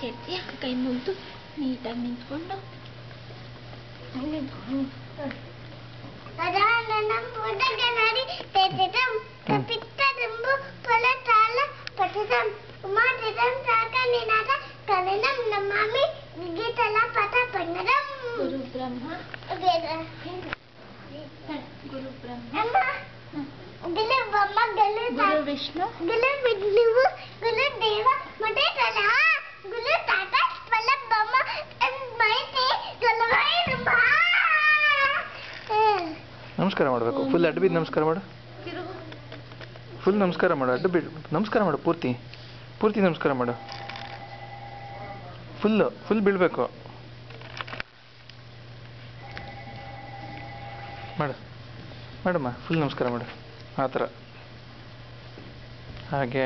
ಕೆತ್ತಿ ಕೈ ಮುಗಿದು ನೀಟಾಗಿ ನಿಂತ್ಕೊಂಡು ಗುರು ಬ್ರಹ್ಮ ಗುರು ವಿಷ್ಣು ಗುರು ದೇವ ಗುರು ತಾತ ನಮಸ್ಕಾರ ಮಾಡಬೇಕು ಫುಲ್ ಅಡ್ಡ ಬಿದ್ದು ನಮಸ್ಕಾರ ಮಾಡು ಫುಲ್ ನಮಸ್ಕಾರ ಮಾಡು ಅಡ್ಡ ಬಿಡು ನಮಸ್ಕಾರ ಮಾಡು ಪೂರ್ತಿ ನಮಸ್ಕಾರ ಮಾಡು ಫುಲ್ ಬೀಳಬೇಕು ಮಾಡಮ್ಮ ಫುಲ್ ನಮಸ್ಕಾರ ಮಾಡು ಆ ಥರ ಹಾಗೆ